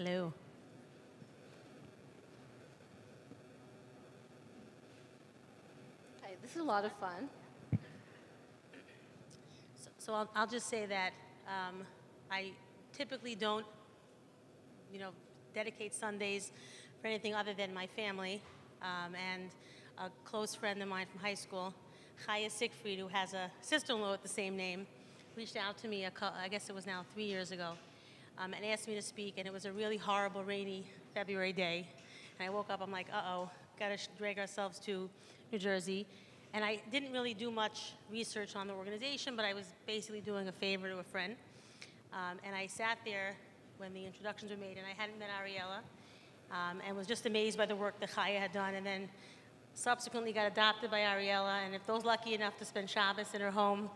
Hello. Okay, this is a lot of fun. So I'll just say that I typically don't, dedicate Sundays for anything other than my family. And a close friend of mine from high school, Chaya Siegfried, who has a sister-in-law with the same name, reached out to me, I guess it was now 3 years ago, and asked me to speak. And it was a really horrible, rainy February day. And I woke up, I'm like, uh-oh, got to drag ourselves to New Jersey. And I didn't really do much research on the organization, but I was basically doing a favor to a friend. And I sat there when the introductions were made, and I hadn't met Ariela, and was just amazed by the work that Chaya had done, and then subsequently got adopted by Ariela. And if those lucky enough to spend Shabbos in her home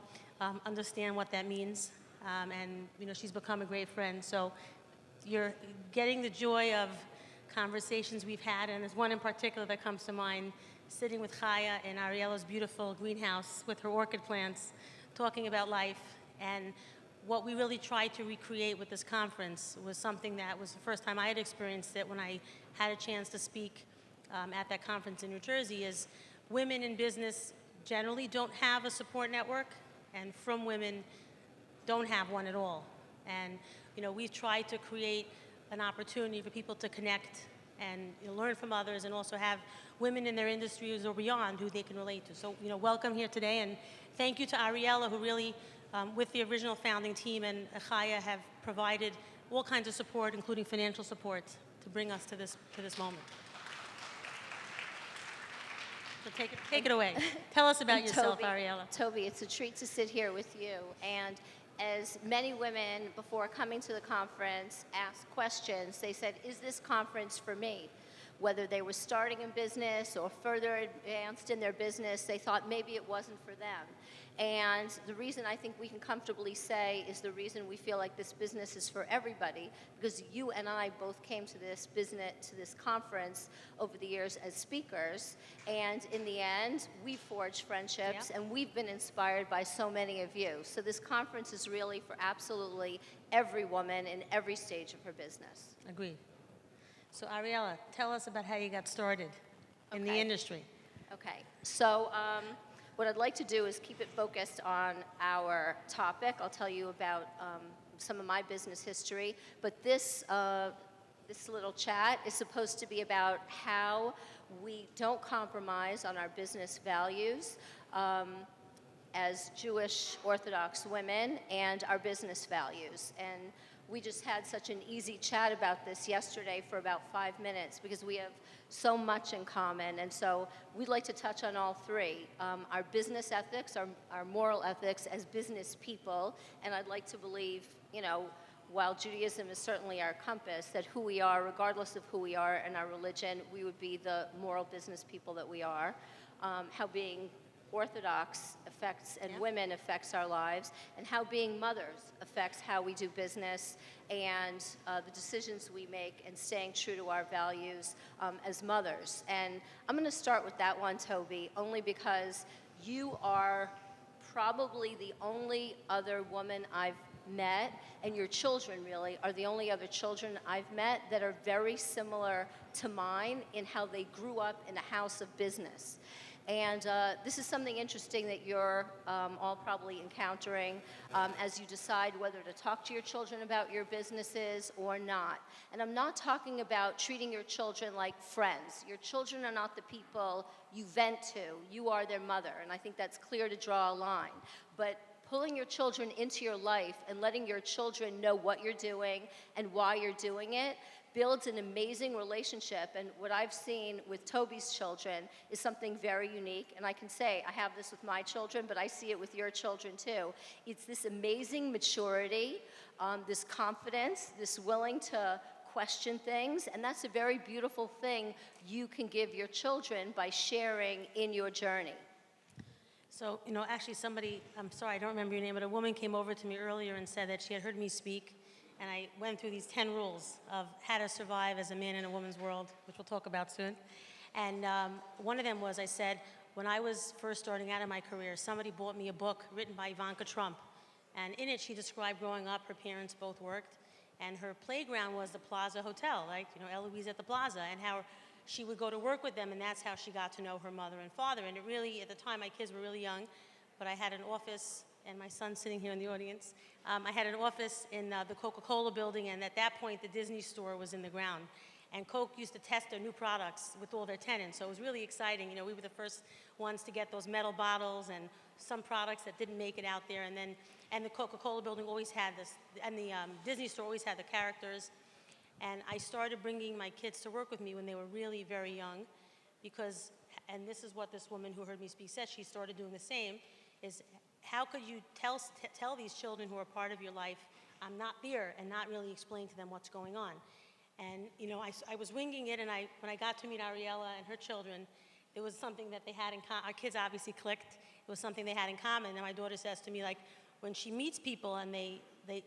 understand what that means, and she's become a great friend. So you're getting the joy of conversations we've had, and there's one in particular that comes to mind, sitting with Chaya in Ariela's beautiful greenhouse with her orchid plants, talking about life. And what we really tried to recreate with this conference was something that was the first time I had experienced it when I had a chance to speak at that conference in New Jersey, is women in business generally don't have a support network, and from women don't have one at all. And we've tried to create an opportunity for people to connect and learn from others, and also have women in their industries or beyond who they can relate to. So welcome here today, and thank you to Ariela, who really, with the original founding team and Chaya, have provided all kinds of support, including financial support, to bring us to this moment. So take it away. Tell us about yourself, Ariela. Toby, it's a treat to sit here with you. And as many women before coming to the conference asked questions, they said, is this conference for me? Whether they were starting in business or further advanced in their business, they thought maybe it wasn't for them. And the reason I think we can comfortably say is the reason we feel like this business is for everybody, because you and I both came to this conference over the years as speakers, and in the end, we forged friendships, and we've been inspired by so many of you. So this conference is really for absolutely every woman in every stage of her business. Agreed. So Ariela, tell us about how you got started in the industry. Okay, so what I'd like to do is keep it focused on our topic. I'll tell you about some of my business history, but this little chat is supposed to be about how we don't compromise on our business values as Jewish Orthodox women, and our business values. And we just had such an easy chat about this yesterday for about 5 minutes, because we have so much in common. And so we'd like to touch on all three. Our business ethics, our moral ethics as business people, and I'd like to believe, while Judaism is certainly our compass, that who we are, regardless of who we are in our religion, we would be the moral business people that we are. How being Orthodox affects, and women affects our lives, and how being mothers affects how we do business, and the decisions we make, and staying true to our values as mothers. And I'm going to start with that one, Toby, only because you are probably the only other woman I've met, and your children really are the only other children I've met that are very similar to mine in how they grew up in a house of business. And this is something interesting that you're all probably encountering as you decide whether to talk to your children about your businesses or not. And I'm not talking about treating your children like friends. Your children are not the people you vent to. You are their mother, and I think that's clear to draw a line. But pulling your children into your life and letting your children know what you're doing and why you're doing it builds an amazing relationship. And what I've seen with Toby's children is something very unique. And I can say, I have this with my children, but I see it with your children too. It's this amazing maturity, this confidence, this willing to question things. And that's a very beautiful thing you can give your children by sharing in your journey. So, actually somebody, I'm sorry, I don't remember your name, but a woman came over to me earlier and said that she had heard me speak, and I went through these 10 rules of how to survive as a man in a woman's world, which we'll talk about soon. And one of them was, I said, when I was first starting out in my career, somebody bought me a book written by Ivanka Trump. And in it, she described growing up, her parents both worked, And her playground was the Plaza Hotel, like, Eloise at the Plaza, and how she would go to work with them, and that's how she got to know her mother and father. And it really, at the time, my kids were really young, but I had an office, and my son's sitting here in the audience. I had an office in the Coca-Cola building, and at that point, the Disney store was in the ground. And Coke used to test their new products with all their tenants, so it was really exciting. We were the first ones to get those metal bottles and some products that didn't make it out there. And the Coca-Cola building always had this, and the Disney store always had the characters. And I started bringing my kids to work with me when they were really very young, because, and this is what this woman who heard me speak said, she started doing the same, is how could you tell these children who are part of your life, I'm not there, and not really explain to them what's going on. And, I was winging it, and when I got to meet Ariela and her children, there was something that they had in common. Our kids obviously clicked. It was something they had in common. And my daughter says to me, like, when she meets people and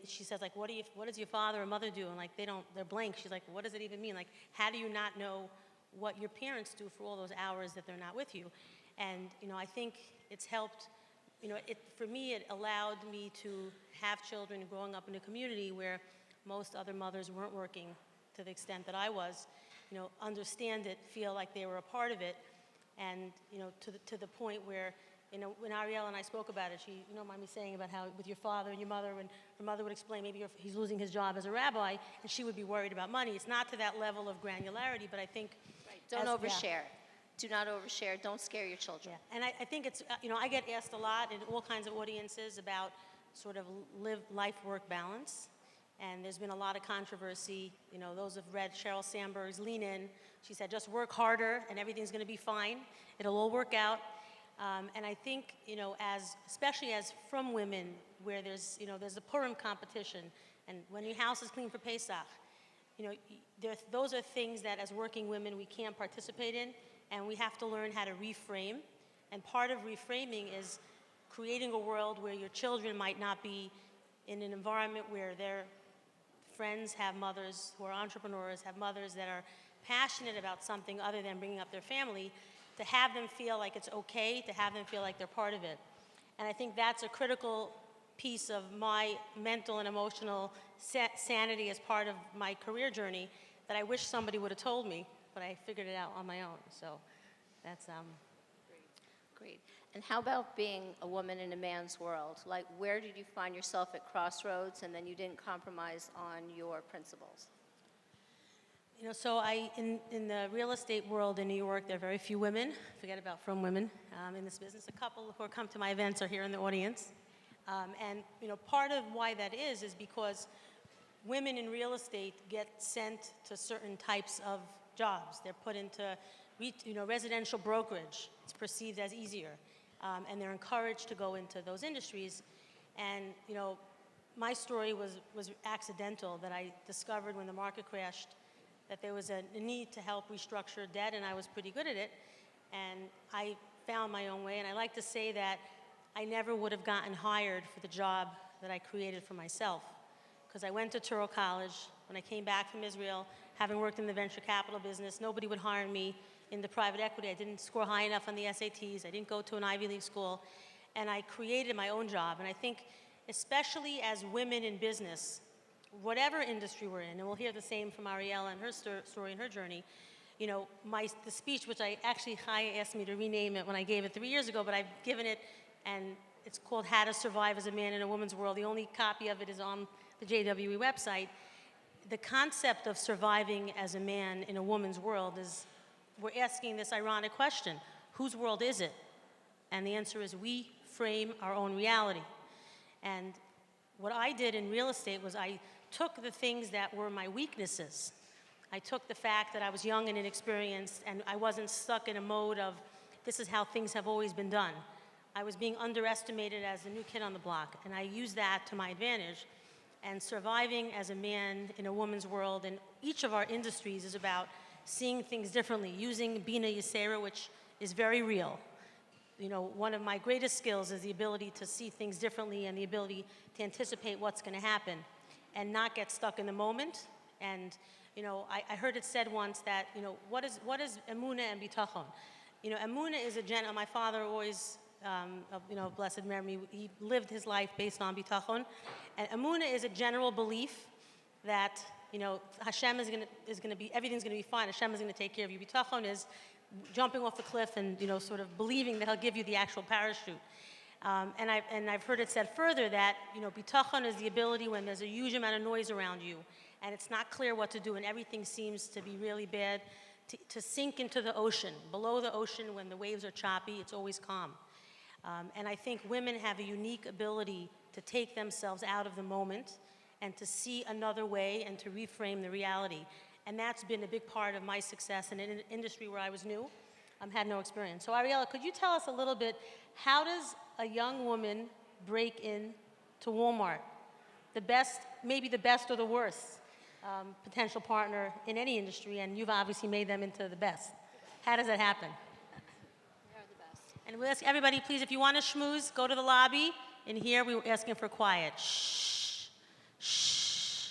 she says, like, what does your father or mother do? And, like, they're blank. She's like, what does it even mean? Like, how do you not know what your parents do for all those hours that they're not with you? And, I think it's helped, for me, it allowed me to have children growing up in a community where most other mothers weren't working to the extent that I was, understand it, feel like they were a part of it, and, to the point where, when Ariela and I spoke about it, she, mind me saying about how with your father and your mother, when her mother would explain maybe he's losing his job as a rabbi, and she would be worried about money. It's not to that level of granularity, but I think... Right. Don't overshare. Do not overshare. Don't scare your children. Yeah. And I think it's, I get asked a lot in all kinds of audiences about sort of life-work balance. And there's been a lot of controversy. Those who've read Sheryl Sandberg's Lean In, she said, just work harder and everything's going to be fine. It'll all work out. And I think, especially as from women, where there's a Purim competition, and when your house is clean for Pesach, those are things that as working women we can't participate in, and we have to learn how to reframe. And part of reframing is creating a world where your children might not be in an environment where their friends have mothers who are entrepreneurs, have mothers that are passionate about something other than bringing up their family, to have them feel like it's okay, to have them feel like they're part of it. And I think that's a critical piece of my mental and emotional sanity as part of my career journey that I wish somebody would have told me, but I figured it out on my own. So that's... Great. And how about being a woman in a man's world? Like, where did you find yourself at crossroads and then you didn't compromise on your principles? So in the real estate world in New York, there are very few women, forget about from women, in this business. A couple who come to my events are here in the audience. And, part of why that is because women in real estate get sent to certain types of jobs. They're put into, residential brokerage. It's perceived as easier. And they're encouraged to go into those industries. And, my story was accidental, that I discovered when the market crashed that there was a need to help restructure debt, and I was pretty good at it. And I found my own way, and I like to say that I never would have gotten hired for the job that I created for myself, because I went to Touro College. When I came back from Israel, having worked in the venture capital business, nobody would hire me in the private equity. I didn't score high enough on the SATs. I didn't go to an Ivy League school, and I created my own job. And I think, especially as women in business, whatever industry we're in, and we'll hear the same from Ariela and her story and her journey, the speech, which Chaya asked me to rename it when I gave it 3 years ago, but I've given it, and it's called How to Survive as a Man in a Woman's World. The only copy of it is on the JWE website. The concept of surviving as a man in a woman's world is, we're asking this ironic question: whose world is it? And the answer is, we frame our own reality. And what I did in real estate was I took the things that were my weaknesses. I took the fact that I was young and inexperienced, and I wasn't stuck in a mode of, this is how things have always been done. I was being underestimated as the new kid on the block, and I used that to my advantage. And surviving as a man in a woman's world in each of our industries is about seeing things differently, using Bina Yisera, which is very real. One of my greatest skills is the ability to see things differently and the ability to anticipate what's going to happen and not get stuck in the moment. And, I heard it said once that, what is Emunah and Bitachon? Emunah is my father always, blessed memory, he lived his life based on Bitachon. And Emunah is a general belief that, you know, Hashem is going to be, everything's going to be fine. Hashem is going to take care of you. Bitachon is jumping off the cliff and, you know, sort of believing that he'll give you the actual parachute. And I've heard it said further that, you know, bitachon is the ability when there's a huge amount of noise around you and it's not clear what to do and everything seems to be really bad, to sink into the ocean. Below the ocean, when the waves are choppy, it's always calm. And I think women have a unique ability to take themselves out of the moment and to see another way and to reframe the reality. And that's been a big part of my success in an industry where I was new, had no experience. So Ariela, could you tell us a little bit, how does a young woman break in to Walmart? The best, maybe the best or the worst potential partner in any industry, and you've obviously made them into the best. How does that happen? We are the best. And we'll ask everybody, please, if you want to schmooze, go to the lobby. In here, we were asking for quiet. Shh. Shh.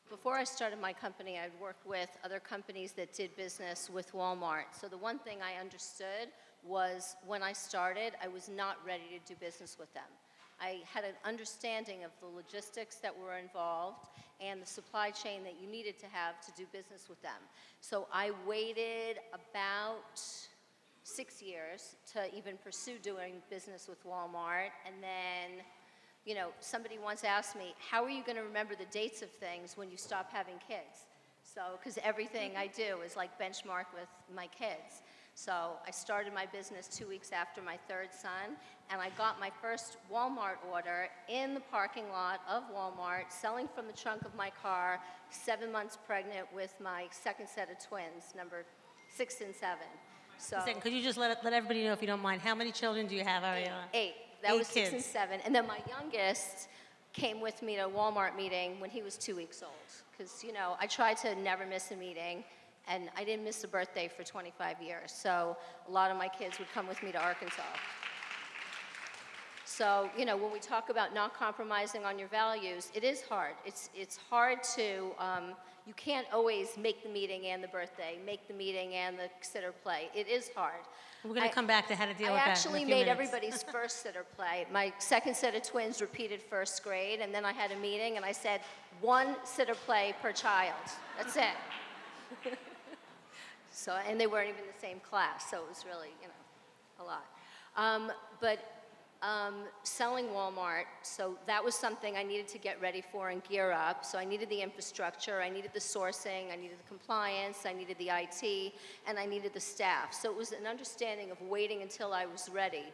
Before I started my company, I'd worked with other companies that did business with Walmart. So the one thing I understood was when I started, I was not ready to do business with them. I had an understanding of the logistics that were involved and the supply chain that you needed to have to do business with them. So I waited about 6 years to even pursue doing business with Walmart. And then, you know, somebody once asked me, how are you going to remember the dates of things when you stop having kids? So, because everything I do is like benchmark with my kids. So I started my business 2 weeks after my third son, and I got my first Walmart order in the parking lot of Walmart, selling from the trunk of my car, 7 months pregnant with my second set of twins, number 6 and 7. So, Could you just let everybody know, if you don't mind, how many children do you have, Ariela? 8. That 8 was 6 and kids. 7. And then my youngest came with me to a Walmart meeting when he was 2 weeks old. Because, you know, I tried to never miss a meeting, and I didn't miss a birthday for 25 years. So a lot of my kids would come with me to Arkansas. So, you know, when we talk about not compromising on your values, it is hard. It's hard to, you can't always make the meeting and the birthday, make the meeting and the sitter play. It is hard. We're going to come back to how to deal I with that in a actually few made minutes. everybody's first sitter play. My second set of twins repeated first grade, and then I had a meeting, and I said, 1 sitter play per child. That's it. So, and they weren't even in the same class, so it was really, you know, a lot. Selling Walmart, so that was something I needed to get ready for and gear up. So I needed the infrastructure, I needed the sourcing, I needed the compliance, I needed the IT, and I needed the staff. So it was an understanding of waiting until I was ready.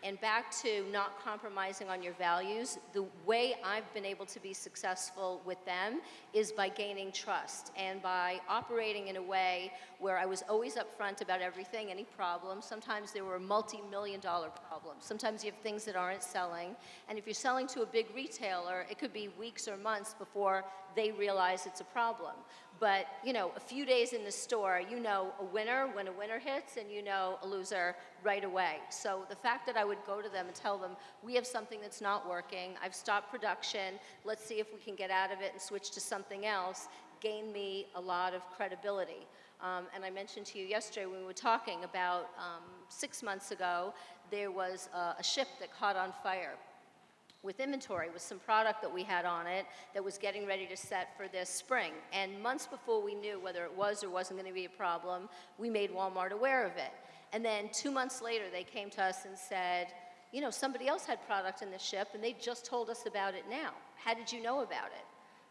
And back to not compromising on your values, the way I've been able to be successful with them is by gaining trust and by operating in a way where I was always upfront about everything, any problems. Sometimes there were multi-million-dollar problems. Sometimes you have things that aren't selling. And if you're selling to a big retailer, it could be weeks or months before they realize it's a problem. But, you know, a few days in the store, you know a winner when a winner hits, and you know a loser right away. So the fact that I would go to them and tell them, we have something that's not working, I've stopped production, let's see if we can get out of it and switch to something else, gained me a lot of credibility. And I mentioned to you yesterday when we were talking about 6 months ago, there was a ship that caught on fire with inventory, with some product that we had on it that was getting ready to set for this spring. And months before we knew whether it was or wasn't going to be a problem, we made Walmart aware of it. And then 2 months later, they came to us and said, you know, somebody else had product in the ship, and they just told us about it now. How did you know about it?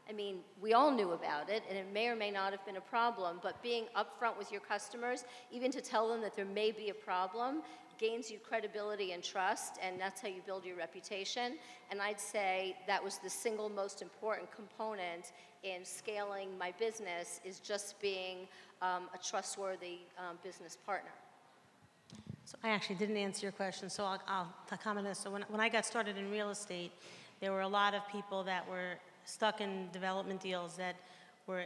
I mean, we all knew about it, and it may or may not have been a problem, but being upfront with your customers, even to tell them that there may be a problem, gains you credibility and trust, and that's how you build your reputation. And I'd say that was the single most important component in scaling my business, is just being a trustworthy business partner. So I actually didn't answer your question, so I'll comment on this. So when I got started in real estate, there were a lot of people that were stuck in development deals that were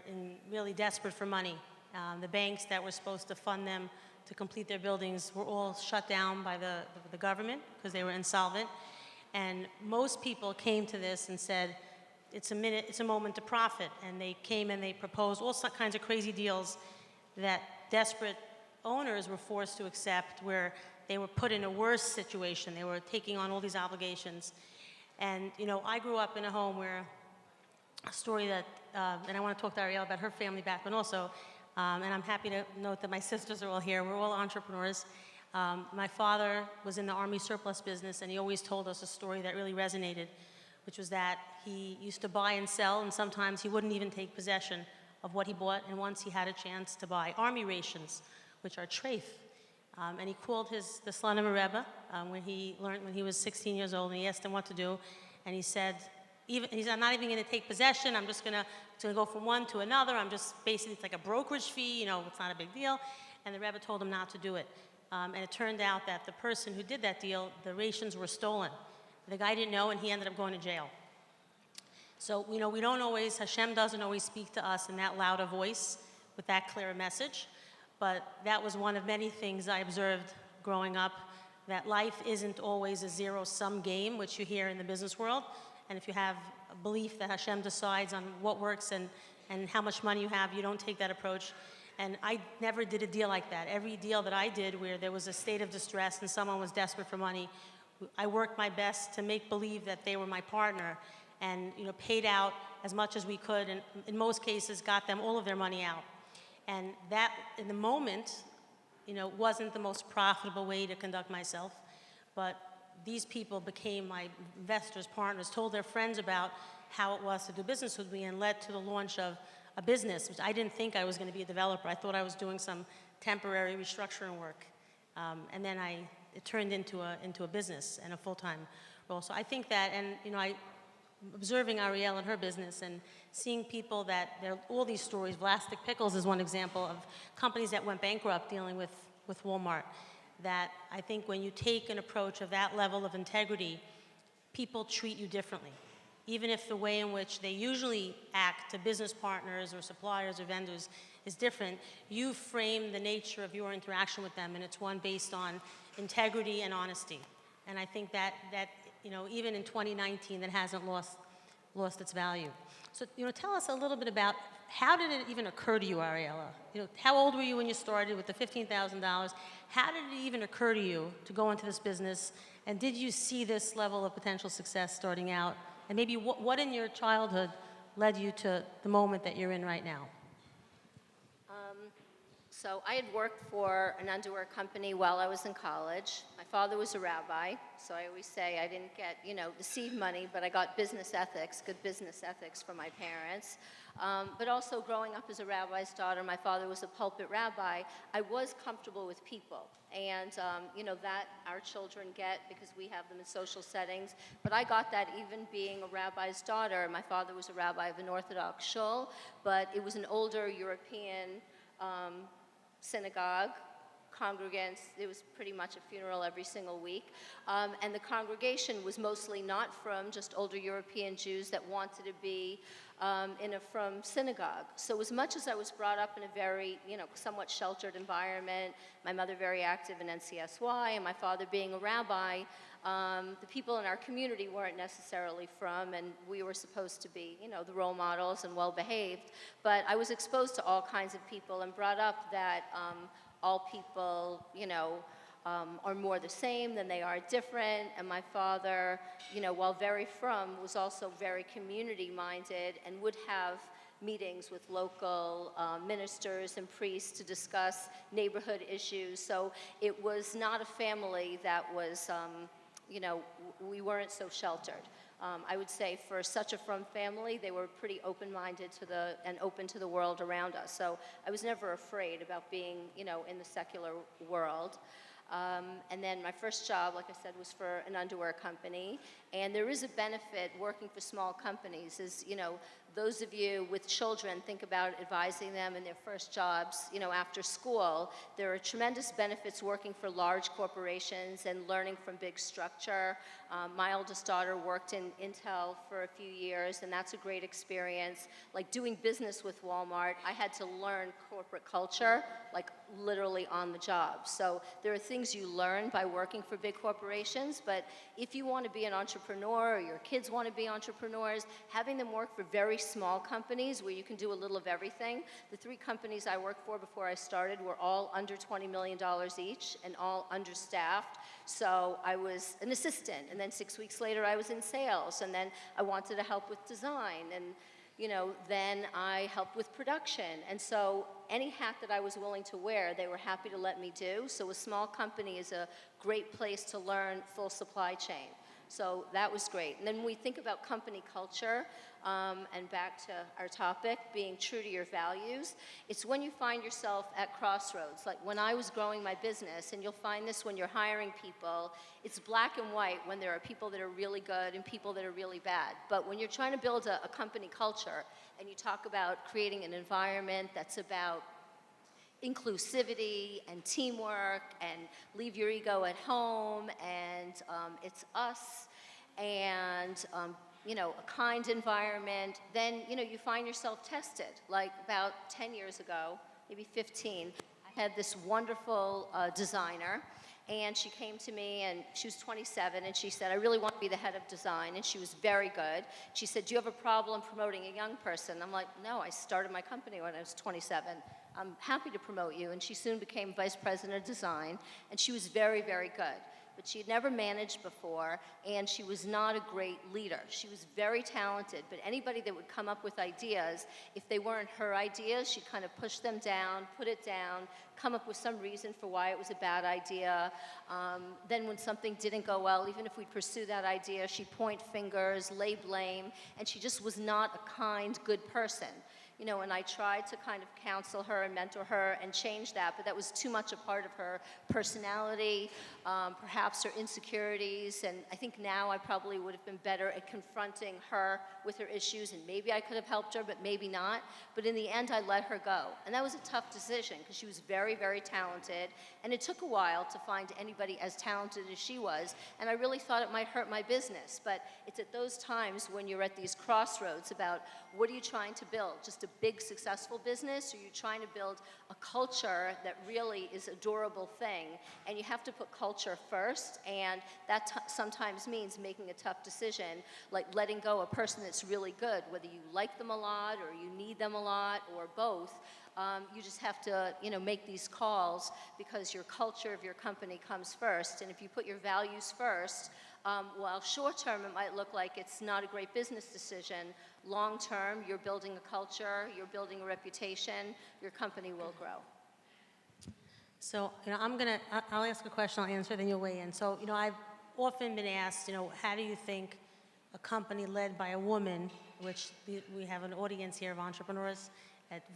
really desperate for money. The banks that were supposed to fund them to complete their buildings were all shut down by the government because they were insolvent. And most people came to this and said, it's a moment to profit. And they came and they proposed all kinds of crazy deals that desperate owners were forced to accept, where they were put in a worse situation. They were taking on all these obligations. And, I grew up in a home where a story that, and I want to talk to Ariela about her family background also, and I'm happy to note that my sisters are all here. We're all entrepreneurs. My father was in the Army surplus business, and he always told us a story that really resonated, which was that he used to buy and sell, and sometimes he wouldn't even take possession of what he bought, and once he had a chance to buy Army rations, which are treif. And he called the Slonim Rebbe when he was 16 years old, and he asked him what to do, and he said, I'm not even going to take possession. I'm just going to go from one to another. I'm just basically, it's like a brokerage fee. It's not a big deal. And the Rebbe told him not to do it. And it turned out that the person who did that deal, the rations were stolen. The guy didn't know, and he ended up going to jail. So, we don't always, Hashem doesn't always speak to us in that loud a voice with that clear a message. But that was one of many things I observed growing up, that life isn't always a zero-sum game, which you hear in the business world. And if you have a belief that Hashem decides on what works and how much money you have, you don't take that approach. And I never did a deal like that. Every deal that I did where there was a state of distress and someone was desperate for money, I worked my best to make believe that they were my partner and paid out as much as we could, and in most cases got them all of their money out. And that, in the moment, wasn't the most profitable way to conduct myself, but these people became my investors, partners, told their friends about how it was to do business with me, and led to the launch of a business, which I didn't think I was going to be a developer. I thought I was doing some temporary restructuring work. And then it turned into a business and a full-time role. So I think that, and observing Ariela and her business and seeing people that, all these stories, Vlastik Pickles is one example of companies that went bankrupt dealing with Walmart, that I think when you take an approach of that level of integrity, people treat you differently. Even if the way in which they usually act to business partners or suppliers or vendors is different, you frame the nature of your interaction with them, and it's one based on integrity and honesty. And I think that even in 2019, that hasn't lost its value. So, tell us a little bit about, how did it even occur to you, Ariela? How old were you when you started with the $15,000? How did it even occur to you to go into this business? And did you see this level of potential success starting out? And maybe what in your childhood led you to the moment that you're in right now? So I had worked for an underwear company while I was in college. My father was a rabbi, so I always say I didn't get, the seed money, but I got business ethics, good business ethics from my parents. But also growing up as a rabbi's daughter, my father was a pulpit rabbi, I was comfortable with people. And, that our children get because we have them in social settings. But I got that even being a rabbi's daughter. My father was a rabbi of an Orthodox shul, but it was an older European synagogue. Congregants, it was pretty much a funeral every single week. And the congregation was mostly not from just older European Jews that wanted to be from synagogue. So as much as I was brought up in a very, somewhat sheltered environment, my mother very active in NCSY, and my father being a rabbi, the people in our community weren't necessarily from, and we were supposed to be, the role models and well-behaved. But I was exposed to all kinds of people and brought up that all people, are more the same than they are different. And my father, while very was also very community-minded and would have meetings with local ministers and priests to discuss neighborhood issues. So it was not a family that was, we weren't so sheltered. I would say for such a frum family, they were pretty open-minded and open to the world around us. So I was never afraid about being, in the secular world. And then my first job, like I said, was for an underwear company. And there is a benefit working for small companies is, those of you with children, think about advising them in their first jobs, after school. There are tremendous benefits working for large corporations and learning from big structure. My oldest daughter worked in Intel for a few years, and that's a great experience. Like doing business with Walmart, I had to learn corporate culture, like literally on the job. So there are things you learn by working for big corporations, but if you want to be an entrepreneur or your kids want to be entrepreneurs, having them work for very small companies where you can do a little of everything. The 3 companies I worked for before I started were all under $20 million each and all understaffed. So I was an assistant, and then 6 weeks later I was in sales, and then I wanted to help with design, and then I helped with production. And so any hat that I was willing to wear, they were happy to let me do. So a small company is a great place to learn full supply chain. So that was great. And then when we think about company culture, and back to our topic, being true to your values, it's when you find yourself at crossroads. Like when I was growing my business, and you'll find this when you're hiring people, it's black and white when there are people that are really good and people that are really bad. But when you're trying to build a company culture, and you talk about creating an environment that's about inclusivity and teamwork and leave your ego at home, and it's us, and a kind environment, then you find yourself tested. Like about 10 years ago, maybe 15, I had this wonderful designer, and she came to me, and she was 27, and she said, I really want to be the head of design, and she was very good. She said, do you have a problem promoting a young person? I'm like, no, I started my company when I was 27. I'm happy to promote you. And she soon became vice president of design, and she was very, very good. But she had never managed before, and she was not a great leader. She was very talented, but anybody that would come up with ideas, if they weren't her ideas, she'd kind of push them down, put it down, come up with some reason for why it was a bad idea. Then when something didn't go well, even if we'd pursue that idea, she'd point fingers, lay blame, and she just was not a kind, good person. And I tried to kind of counsel her and mentor her and change that, but that was too much a part of her personality, perhaps her insecurities, and I think now I probably would have been better at confronting her with her issues, and maybe I could have helped her, but maybe not. But in the end, I let her go. And that was a tough decision, because she was very, very talented, and it took a while to find anybody as talented as she was, and I really thought it might hurt my business. But it's at those times when you're at these crossroads about what are you trying to build? Just a big, successful business, or you're trying to build a culture that really is a durable thing, and you have to put culture first, and that sometimes means making a tough decision, like letting go a person that's really good, whether you like them a lot, or you need them a lot, or both. You just have to, make these calls, because your culture of your company comes first, and if you put your values first, while short-term it might look like it's not a great business decision, long-term you're building a culture, you're building a reputation, your company will grow. So, I'll ask a question, I'll answer, then you'll weigh in. So, I've often been asked, how do you think a company led by a woman, which we have an audience here of entrepreneurs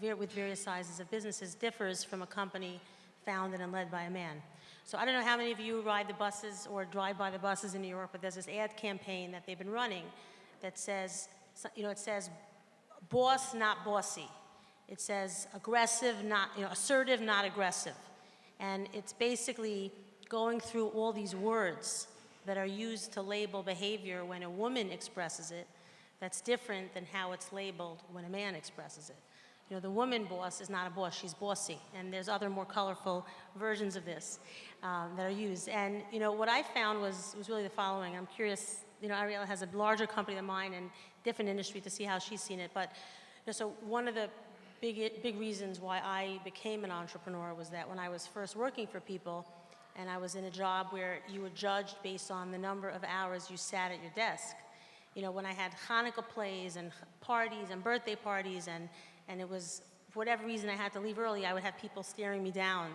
with various sizes of businesses, differs from a company founded and led by a man? So I don't know how many of you ride the buses or drive by the buses in New York, but there's this ad campaign that they've been running that says, it says boss, not bossy. It says aggressive, not, assertive, not aggressive. And it's basically going through all these words that are used to label behavior when a woman expresses it that's different than how it's labeled when a man expresses it. The woman boss is not a boss, she's bossy. And there's other more colorful versions of this that are used. And, what I found was really the following. I'm curious, Ariela has a larger company than mine and different industry to see how she's seen it. But, so one of the big reasons why I became an entrepreneur was that when I was first working for people, and I was in a job where you were judged based on the number of hours you sat at your desk. When I had Hanukkah plays and parties and birthday parties, and it was, for whatever reason, I had to leave early, I would have people staring me down.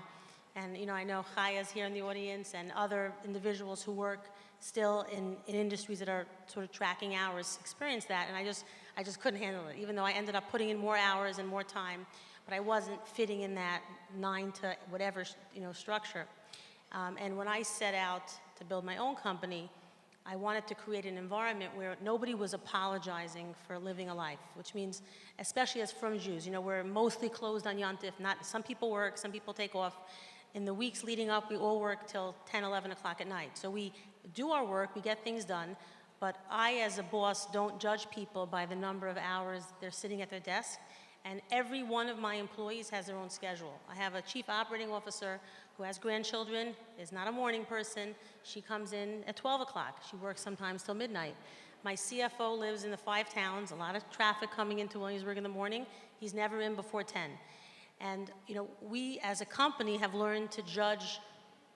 And, I know Chaya's here in the audience and other individuals who work still in industries that are sort of tracking hours experience that, and I just couldn't handle it, even though I ended up putting in more hours and more time, but I wasn't fitting in that 9 to whatever, structure. And when I set out to build my own company, I wanted to create an environment where nobody was apologizing for living a life, which means, especially as frum Jews, we're mostly closed on Yontif. Some people work, some people take off. In the weeks leading up, we all work till 10, 11 o'clock at night. So we do our work, we get things done, but I, as a boss, don't judge people by the number of hours they're sitting at their desk. And every one of my employees has their own schedule. I have a chief operating officer who has grandchildren, is not a morning person. She comes in at 12 o'clock. She works sometimes till midnight. My CFO lives in the 5 towns, a lot of traffic coming into Williamsburg in the morning. He's never in before 10. And, we as a company have learned to judge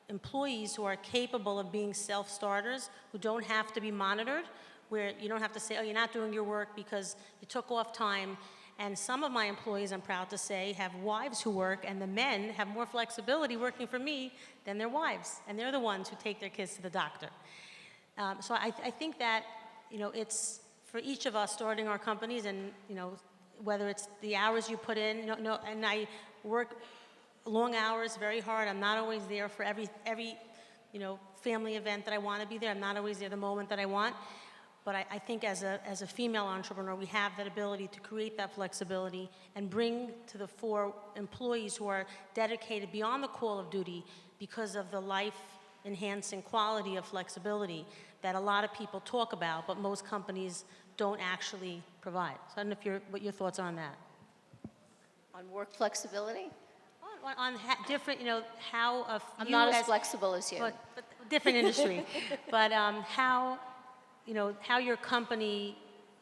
employees who are capable of being self-starters, who don't have to be monitored, where you don't have to say, oh, you're not doing your work because you took off time. And some of my employees, I'm proud to say, have wives who work, and the men have more flexibility working for me than their wives. And they're the ones who take their kids to the doctor. So I think that, it's for each of us starting our companies and, whether it's the hours you put in, and I work long hours, very hard. I'm not always there for every family event that I want to be there. I'm not always there the moment that I want. But I think as a female entrepreneur, we have that ability to create that flexibility and bring to the fore employees who are dedicated beyond the call of duty because of the life-enhancing quality of flexibility that a lot of people talk about, but most companies don't actually provide. So I don't know what your thoughts are on that. On work flexibility? On different, how I'm not as flexible as you. But different industry. But how your company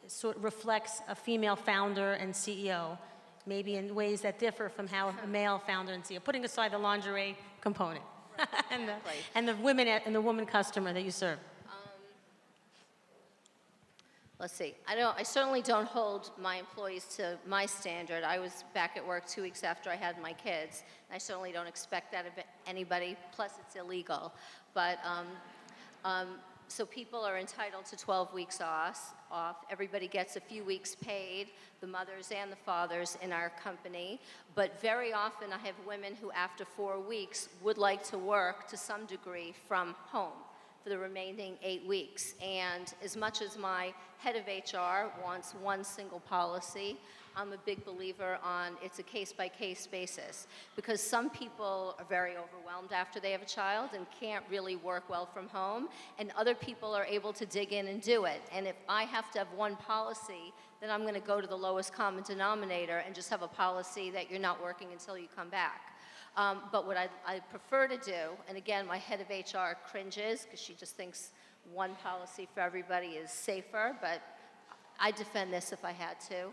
sort of reflects a female founder and CEO, maybe in ways that differ from how a male founder and CEO, putting aside the lingerie component and the women customer that you serve. Let's see. I certainly don't hold my employees to my standard. I was back at work 2 weeks after I had my kids. And I certainly don't expect that of anybody. Plus, it's illegal. But so people are entitled to 12 weeks off. Everybody gets a few weeks paid, the mothers and the fathers in our company. But very often, I have women who, after 4 weeks, would like to work to some degree from home for the remaining 8 weeks. And as much as my head of HR wants one single policy, I'm a big believer on it's a case-by-case basis, because some people are very overwhelmed after they have a child and can't really work well from home, and other people are able to dig in and do it. And if I have to have one policy, then I'm going to go to the lowest common denominator and just have a policy that you're not working until you come back. But what I prefer to do, and again, my head of HR cringes because she just thinks one policy for everybody is safer, but I'd defend this if I had to.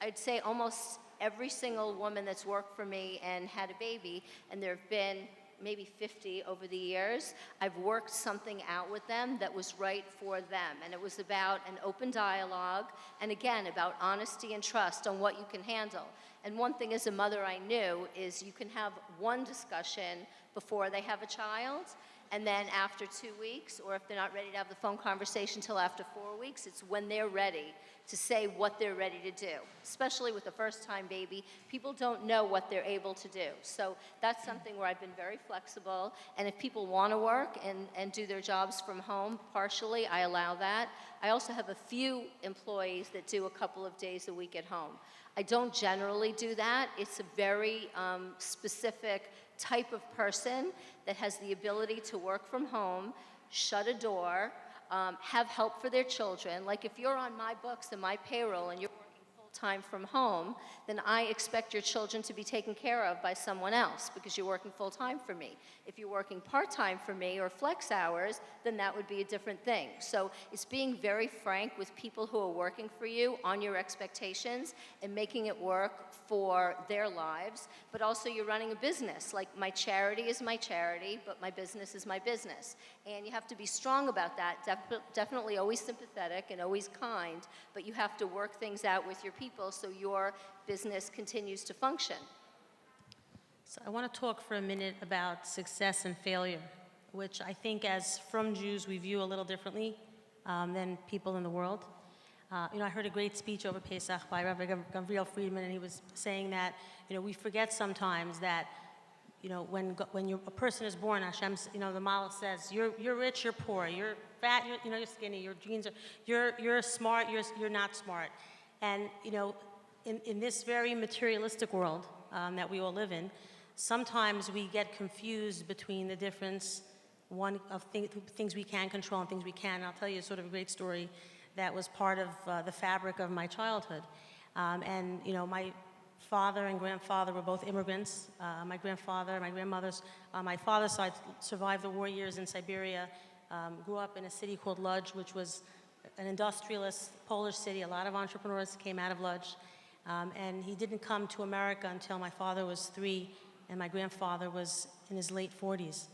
I'd say almost every single woman that's worked for me and had a baby, and there have been maybe 50 over the years, I've worked something out with them that was right for them. And it was about an open dialogue, and again, about honesty and trust on what you can handle. And one thing as a mother I knew is you can have one discussion before they have a child, and then after 2 weeks, or if they're not ready to have the phone conversation until after 4 weeks, it's when they're ready to say what they're ready to do. Especially with a first-time baby, people don't know what they're able to do. So that's something where I've been very flexible, and if people want to work and do their jobs from home partially, I allow that. I also have a few employees that do a couple of days a week at home. I don't generally do that. It's a very specific type of person that has the ability to work from home, shut a door, have help for their children. Like if you're on my books and my payroll and you're working full-time from home, then I expect your children to be taken care of by someone else because you're working full-time for me. If you're working part-time for me or flex hours, then that would be a different thing. So it's being very frank with people who are working for you on your expectations and making it work for their lives, but also you're running a business. Like my charity is my charity, but my business is my business. And you have to be strong about that, definitely always sympathetic and always kind, but you have to work things out with your people so your business continues to function. So I want to talk for a minute about success and failure, which I think as from Jews we view a little differently than people in the world. I heard a great speech over Pesach by Rabbi Gabriel Friedman, and he was saying that, we forget sometimes that, when a person is born, Hashem, the Malach says, you're rich, you're poor, you're fat, you're skinny, your genes are, you're smart, you're not smart. And, in this very materialistic world that we all live in, sometimes we get confused between the difference, one of things we can control and things we can't. And I'll tell you sort of a great story that was part of the fabric of my childhood. My father and grandfather were both immigrants. My grandfather, my grandmother's, my father's side survived the war years in Siberia grew up in a city called Lodz, which was an industrialist Polish city. A lot of entrepreneurs came out of Lodz. And he didn't come to America until my father was 3 and my grandfather was in his late 40s.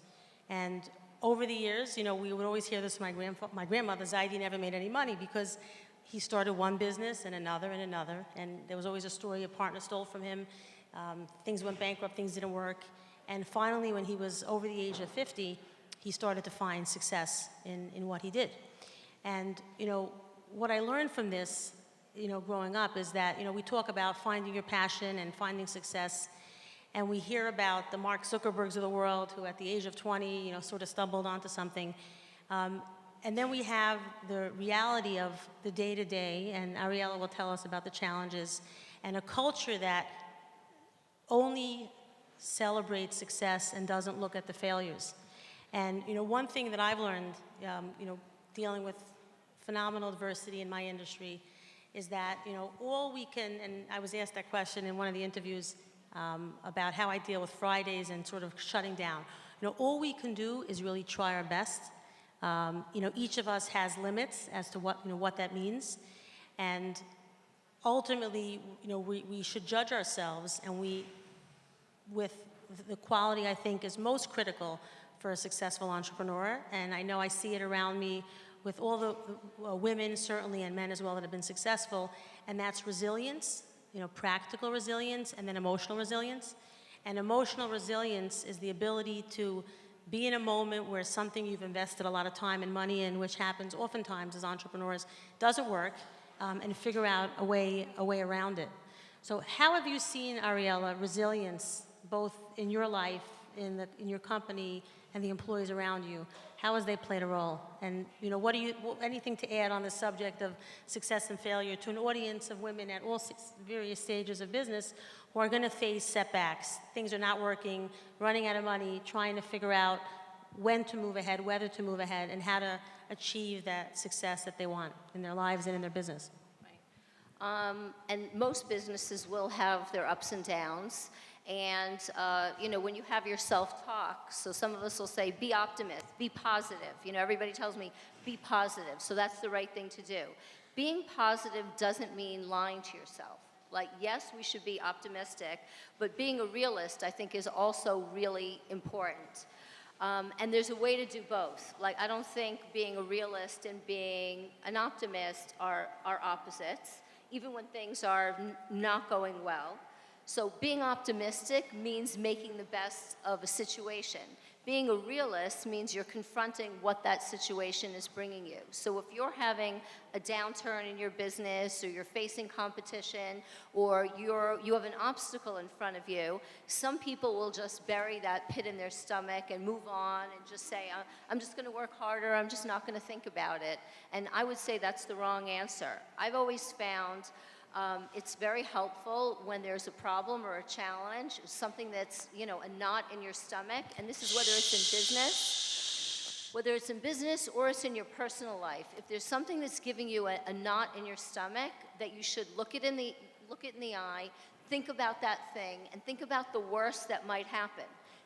And over the years, you know, we would always hear this from my grandmother, Zaidi never made any money because he started one business and another, and there was always a story, a partner stole from him, things went bankrupt, things didn't work. And finally, when he was over the age of 50, he started to find success in what he did. And, you know, what I learned from this, you know, growing up is that, you know, we talk about finding your passion and finding success, and we hear about the Mark Zuckerbergs of the world who at the age of 20, you know, sort of stumbled onto something. And then we have the reality of the day-to-day, and Ariela will tell us about the challenges, and a culture that only celebrates success and doesn't look at the failures. And, you know, one thing that I've learned, you know, dealing with phenomenal adversity in my industry is that, you know, all we can, and I was asked that question in one of the interviews about how I deal with Fridays and sort of shutting down. You know, all we can do is really try our best. You know, each of us has limits as to what, you know, what that means. And ultimately, you know, we should judge ourselves, and with the quality I think is most critical for a successful entrepreneur. And I know I see it around me with all the women, certainly, and men as well that have been successful, and that's resilience, you know, practical resilience, and then emotional resilience. And emotional resilience is the ability to be in a moment where something you've invested a lot of time and money in, which happens oftentimes as entrepreneurs, doesn't work, and figure out a way around it. So how have you seen, Ariela, resilience, both in your life, in your company, and the employees around you? How has they played a role? And, you know, anything to add on the subject of success and failure to an audience of women at all various stages of business who are going to face setbacks, things are not working, running out of money, trying to figure out when to move ahead, whether to move ahead, and how to achieve that success that they want in their lives and in their business? And most businesses will have their ups and downs. And, you know, when you have your self-talk, so some of us will say, be optimist, be positive. You know, everybody tells me, be positive. So that's the right thing to do. Being positive doesn't mean lying to yourself. Like, yes, we should be optimistic, but being a realist, I think, is also really important. And there's a way to do both. Like, I don't think being a realist and being an optimist are opposites, even when things are not going well. So being optimistic means making the best of a situation. Being a realist means you're confronting what that situation is bringing you. So if you're having a downturn in your business, or you're facing competition, or you have an obstacle in front of you, some people will just bury that pit in their stomach and move on and just say, I'm just going to work harder, I'm just not going to think about it. And I would say that's the wrong answer. I've always found it's very helpful when there's a problem or a challenge, something that's, you know, a knot in your stomach, and this is whether it's in business or it's in your personal life. If there's something that's giving you a knot in your stomach, that you should look it in the eye, think about that thing, and think about the worst that might happen.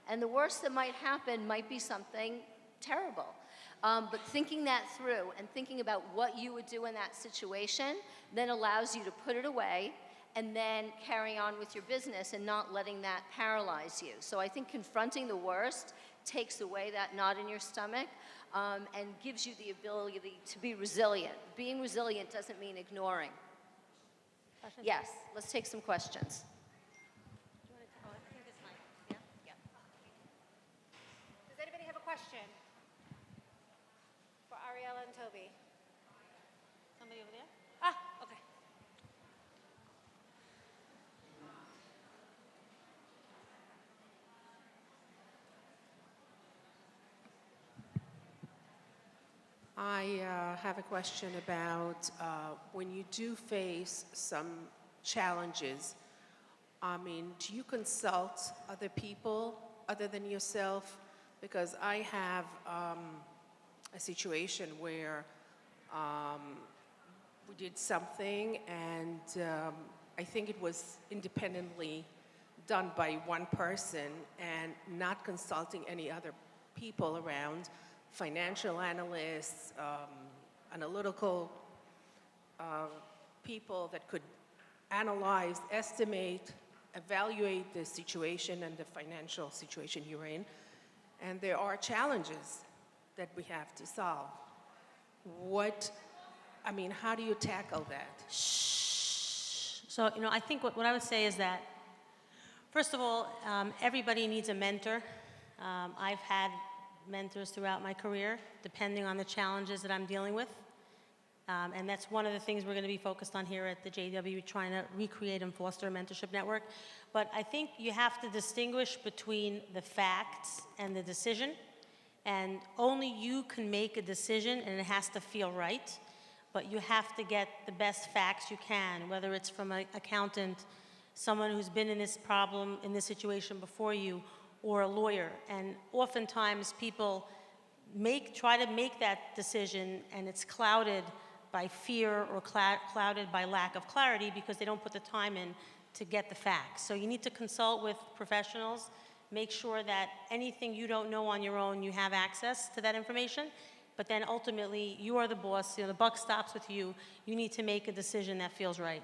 And the worst that might happen might be something terrible. But thinking that through and thinking about what you would do in that situation then allows you to put it away and then carry on with your business and not letting that paralyze you. So I think confronting the worst takes away that knot in your stomach and gives you the ability to be resilient. Being resilient doesn't mean ignoring. Questions? Yes, let's take some questions. Does anybody have a question for Ariela and Toby? Somebody over there? Ah, okay. I have a question about when you do face some challenges. I mean, do you consult other people other than yourself? Because I have a situation where we did something, and I think it was independently done by one person and not consulting any other people around, financial analysts, analytical people that could analyze, estimate, evaluate the situation and the financial situation you're in. And there are challenges that we have to solve. How do you tackle that? So, I think what I would say is that, first of all, everybody needs a mentor. I've had mentors throughout my career, depending on the challenges that I'm dealing with. And that's one of the things we're going to be focused on here at the JW, trying to recreate and foster a mentorship network. But I think you have to distinguish between the facts and the decision. And only you can make a decision, and it has to feel right. But you have to get the best facts you can, whether it's from an accountant, someone who's been in this problem, in this situation before you, or a lawyer. And oftentimes people try to make that decision, and it's clouded by fear or clouded by lack of clarity because they don't put the time in to get the facts. So you need to consult with professionals, make sure that anything you don't know on your own, you have access to that information, but then ultimately you are the boss, the buck stops with you. You need to make a decision that feels right.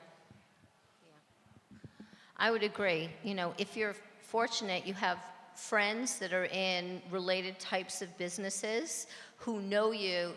I would agree. If you're fortunate, you have friends that are in related types of businesses who know you.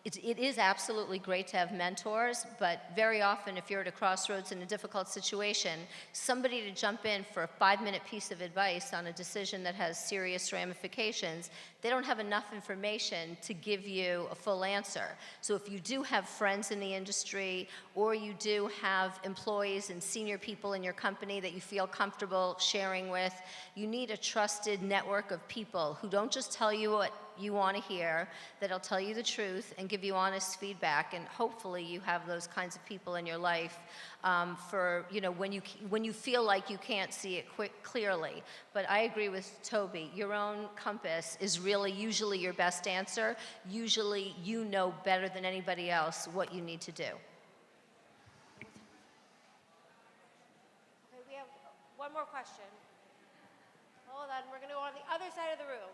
It is absolutely great to have mentors, but very often if you're at a crossroads in a difficult situation, somebody to jump in for a 5-minute piece of advice on a decision that has serious ramifications, they don't have enough information to give you a full answer. So if you do have friends in the industry, or you do have employees and senior people in your company that you feel comfortable sharing with, you need a trusted network of people who don't just tell you what you want to hear, that'll tell you the truth and give you honest feedback. And hopefully you have those kinds of people in your life for when you feel like you can't see it clearly. But I agree with Toby. Your own compass is really usually your best answer. Usually you know better than anybody else what you need to do. Okay, we have one more question. Hold on, we're going to go on the other side of the room.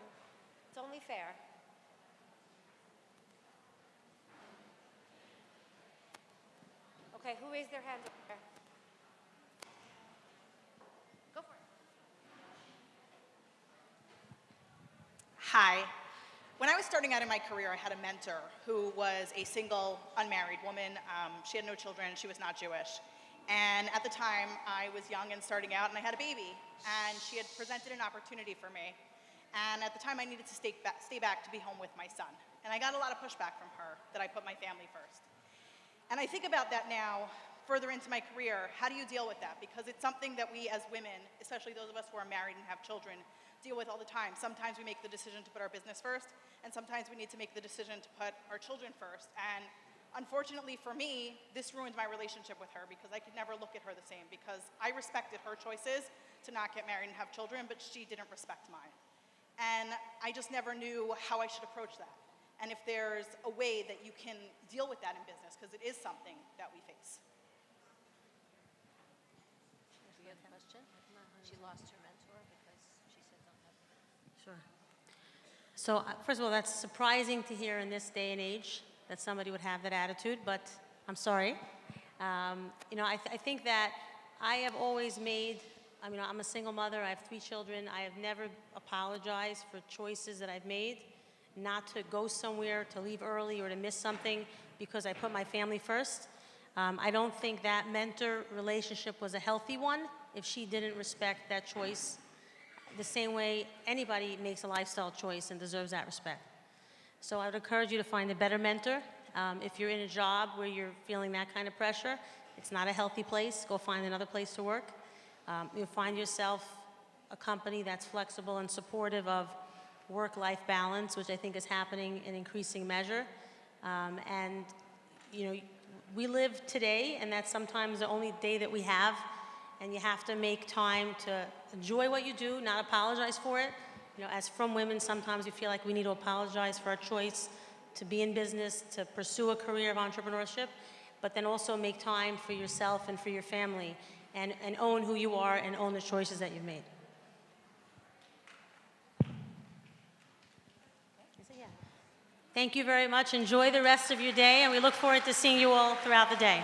It's only fair. Okay, who raised their hand up there? Go for it. Hi. When I was starting out in my career, I had a mentor who was a single, unmarried woman. She had no children. She was not Jewish. And at the time, I was young and starting out, and I had a baby. And she had presented an opportunity for me. And at the time, I needed to stay back to be home with my son. And I got a lot of pushback from her that I put my family first. And I think about that now, further into my career. How do you deal with that? Because it's something that we as women, especially those of us who are married and have children, deal with all the time. Sometimes we make the decision to put our business first, and sometimes we need to make the decision to put our children first. And unfortunately for me, this ruined my relationship with her because I could never look at her the same, because I respected her choices to not get married and have children, but she didn't respect mine. And I just never knew how I should approach that. And if there's a way that you can deal with that in business, because it is something that we face. Do you have a question? She lost her mentor because she said don't have. Sure. So first of all, that's surprising to hear in this day and age that somebody would have that attitude, but I'm sorry. I think that I have always I'm a single mother. I have 3 children. I have never apologized for choices that I've made, not to go somewhere, to leave early, or to miss something because I put my family first. I don't think that mentor relationship was a healthy one if she didn't respect that choice the same way anybody makes a lifestyle choice and deserves that respect. So I would encourage you to find a better mentor. If you're in a job where you're feeling that kind of pressure, it's not a healthy place. Go find another place to work. You'll find yourself a company that's flexible and supportive of work-life balance, which I think is happening in increasing measure. We live today, and that's sometimes the only day that we have, and you have to make time to enjoy what you do, not apologize for it. As from women, sometimes we feel like we need to apologize for our choice to be in business, to pursue a career of entrepreneurship, but then also make time for yourself and for your family, and own who you are and own the choices that you've made. Thank you very much. Enjoy the rest of your day, and we look forward to seeing you all throughout the day.